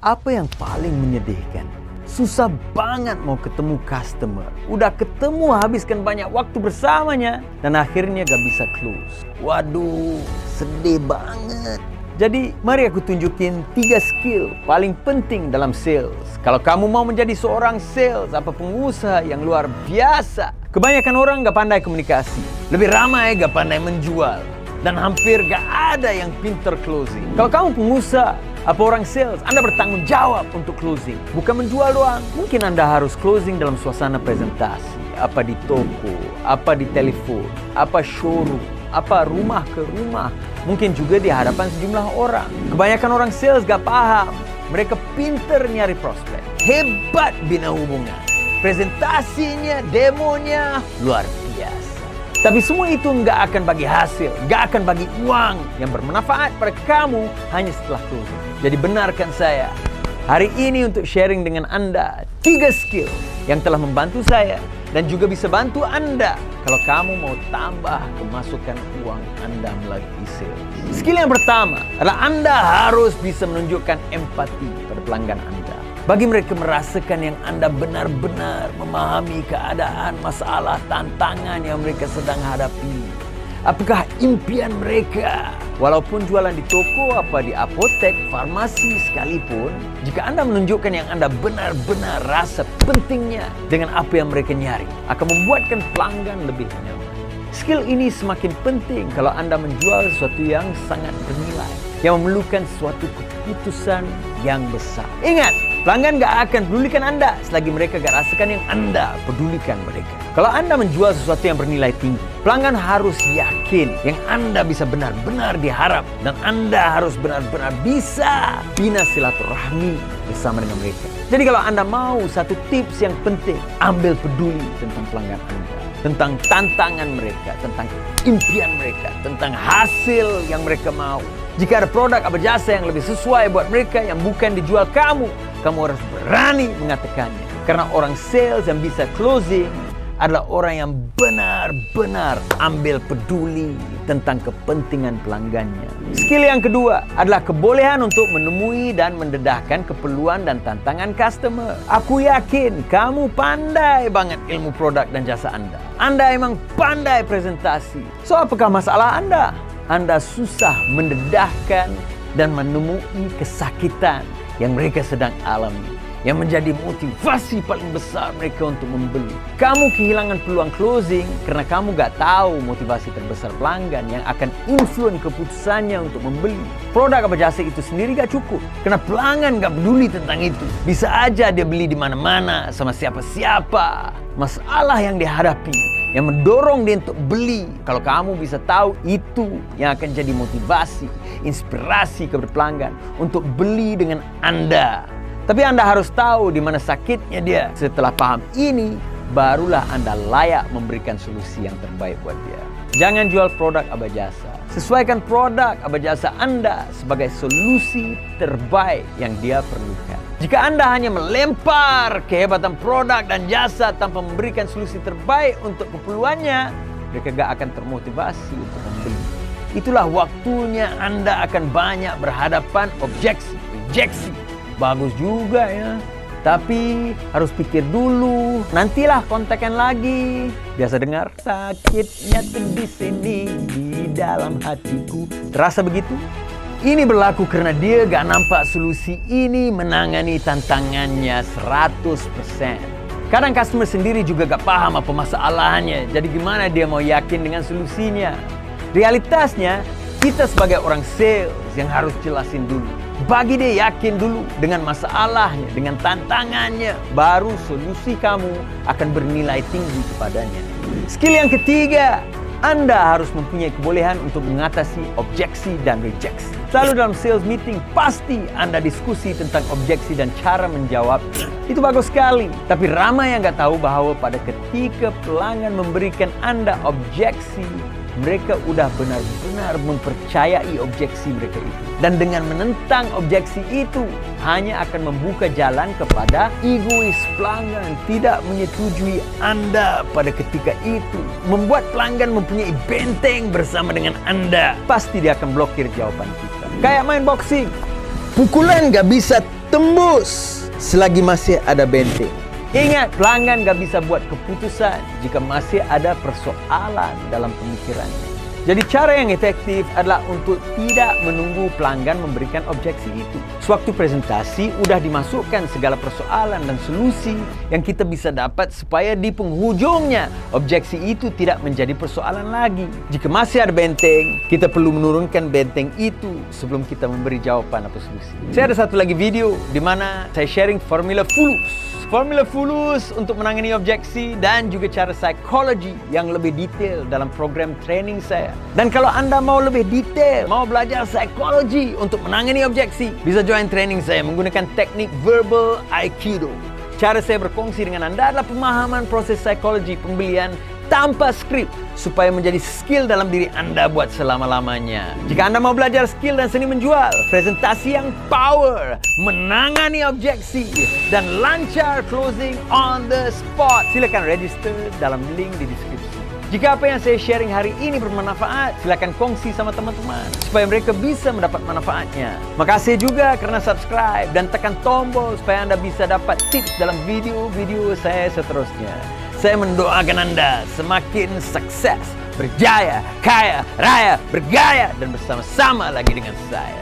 Apa yang paling menyedihkan? Susah banget mau ketemu customer. Udah ketemu, habiskan banyak waktu bersamanya, dan akhirnya gak bisa close. Waduh, sedih banget. Jadi, mari aku tunjukin 3 skill paling penting dalam sales. Kalau kamu mau menjadi seorang sales atau pengusaha yang luar biasa. Kebanyakan orang gak pandai komunikasi. Lebih ramai gak pandai menjual. Dan hampir gak ada yang pinter closing. Kalau kamu pengusaha, apa orang sales, Anda bertanggung jawab untuk closing. Bukan menjual doang. Mungkin Anda harus closing dalam suasana presentasi. Apa di toko, apa di telepon, apa showroom, apa rumah ke rumah. Mungkin juga di hadapan sejumlah orang. Kebanyakan orang sales gak paham. Mereka pinter nyari prospek. Hebat bina hubungan. Presentasinya, demonya, luar biasa. Tapi semua itu nggak akan bagi hasil, nggak akan bagi uang yang bermanfaat pada kamu hanya setelah closing. Jadi benarkan saya hari ini untuk sharing dengan Anda 3 skill yang telah membantu saya dan juga bisa bantu Anda kalau kamu mau tambah kemasukan uang Anda melalui sales. Skill yang pertama adalah Anda harus bisa menunjukkan empati pada pelanggan Anda. Bagi mereka merasakan yang Anda benar-benar memahami keadaan, masalah, tantangan yang mereka sedang hadapi. Apakah impian mereka? Walaupun jualan di toko, apa di apotek, farmasi sekalipun, jika Anda menunjukkan yang Anda benar-benar rasa pentingnya dengan apa yang mereka nyari, akan membuatkan pelanggan lebih nyaman. Skill ini semakin penting kalau Anda menjual sesuatu yang sangat bernilai, yang memerlukan suatu keputusan yang besar. Ingat, pelanggan gak akan pedulikan Anda selagi mereka gak rasakan yang Anda pedulikan mereka. Kalau Anda menjual sesuatu yang bernilai tinggi, pelanggan harus yakin yang Anda bisa benar-benar diharap. Dan Anda harus benar-benar bisa bina silaturahmi bersama dengan mereka. Jadi kalau Anda mau satu tips yang penting, ambil peduli tentang pelanggan Anda. Tentang tantangan mereka, tentang impian mereka, tentang hasil yang mereka mau. Jika ada produk atau jasa yang lebih sesuai buat mereka yang bukan dijual kamu harus berani mengatakannya. Karena orang sales yang bisa closing adalah orang yang benar-benar ambil peduli tentang kepentingan pelanggannya. Skill yang kedua adalah kebolehan untuk menemui dan mendedahkan keperluan dan tantangan customer. Aku yakin kamu pandai banget ilmu produk dan jasa Anda. Anda emang pandai presentasi. So, apakah masalah Anda? Anda susah mendedahkan dan menemui kesakitan yang mereka sedang alami, yang menjadi motivasi paling besar mereka untuk membeli. Kamu kehilangan peluang closing karena kamu gak tahu motivasi terbesar pelanggan yang akan influence keputusannya untuk membeli. Produk atau jasa itu sendiri gak cukup karena pelanggan gak peduli tentang itu. Bisa aja dia beli di mana-mana sama siapa-siapa. Masalah yang dihadapi yang mendorong dia untuk beli. Kalau kamu bisa tahu itu yang akan jadi motivasi, inspirasi kepada pelanggan untuk beli dengan Anda. Tapi Anda harus tahu di mana sakitnya dia. Setelah paham ini, barulah Anda layak memberikan solusi yang terbaik buat dia. Jangan jual produk atau jasa. Sesuaikan produk atau jasa Anda sebagai solusi terbaik yang dia perlukan. Jika Anda hanya melempar kehebatan produk dan jasa tanpa memberikan solusi terbaik untuk keperluannya, mereka gak akan termotivasi untuk membeli. Itulah waktunya Anda akan banyak berhadapan objeksi, rejeksi. Bagus juga ya, tapi harus pikir dulu. Nantilah kontakkan lagi. Biasa dengar, sakitnya tuh di sini, di dalam hatiku. Terasa begitu? Ini berlaku karena dia gak nampak solusi ini menangani tantangannya 100%. Kadang customer sendiri juga gak paham apa masalahnya. Jadi gimana dia mau yakin dengan solusinya? Realitasnya, kita sebagai orang sales yang harus jelasin dulu. Bagi dia yakin dulu dengan masalahnya, dengan tantangannya. Baru solusi kamu akan bernilai tinggi kepadanya. Skill yang ketiga, Anda harus mempunyai kebolehan untuk mengatasi objeksi dan rejeksi. Selalu dalam sales meeting, pasti Anda diskusi tentang objeksi dan cara menjawabnya. Itu bagus sekali. Tapi ramai yang nggak tahu bahwa pada ketika pelanggan memberikan Anda objeksi, mereka udah benar-benar mempercayai objeksi mereka itu. Dan dengan menentang objeksi itu, hanya akan membuka jalan kepada egois pelanggan tidak menyetujui Anda pada ketika itu. Membuat pelanggan mempunyai benteng bersama dengan Anda. Pasti dia akan blokir jawaban kita. Kayak main boxing. Pukulan gak bisa tembus selagi masih ada benteng. Ingat, pelanggan gak bisa buat keputusan jika masih ada persoalan dalam pemikirannya. Jadi cara yang efektif adalah untuk tidak menunggu pelanggan memberikan objeksi itu. Sewaktu presentasi, udah dimasukkan segala persoalan dan solusi yang kita bisa dapat supaya di penghujungnya objeksi itu tidak menjadi persoalan lagi. Jika masih ada benteng, kita perlu menurunkan benteng itu sebelum kita memberi jawaban atau solusi. Saya ada satu lagi video di mana saya sharing formula fulus. Formula fulus untuk menangani objeksi dan juga cara psikologi yang lebih detail dalam program training saya. Dan kalau Anda mau lebih detail, mau belajar psikologi untuk menangani objeksi, bisa join training saya menggunakan teknik verbal aikido. Cara saya berkongsi dengan Anda adalah pemahaman proses psikologi pembelian tanpa skrip supaya menjadi skill dalam diri Anda buat selama-lamanya. Jika Anda mau belajar skill dan seni menjual, presentasi yang power, menangani objeksi, dan lancar closing on the spot, silakan register dalam link di deskripsi. Jika apa yang saya sharing hari ini bermanfaat, silakan kongsi sama teman-teman supaya mereka bisa mendapat manfaatnya. Makasih juga karena subscribe dan tekan tombol supaya Anda bisa dapat tips dalam video-video saya seterusnya. Saya mendoakan Anda semakin sukses, berjaya, kaya, raya, bergaya, dan bersama-sama lagi dengan saya.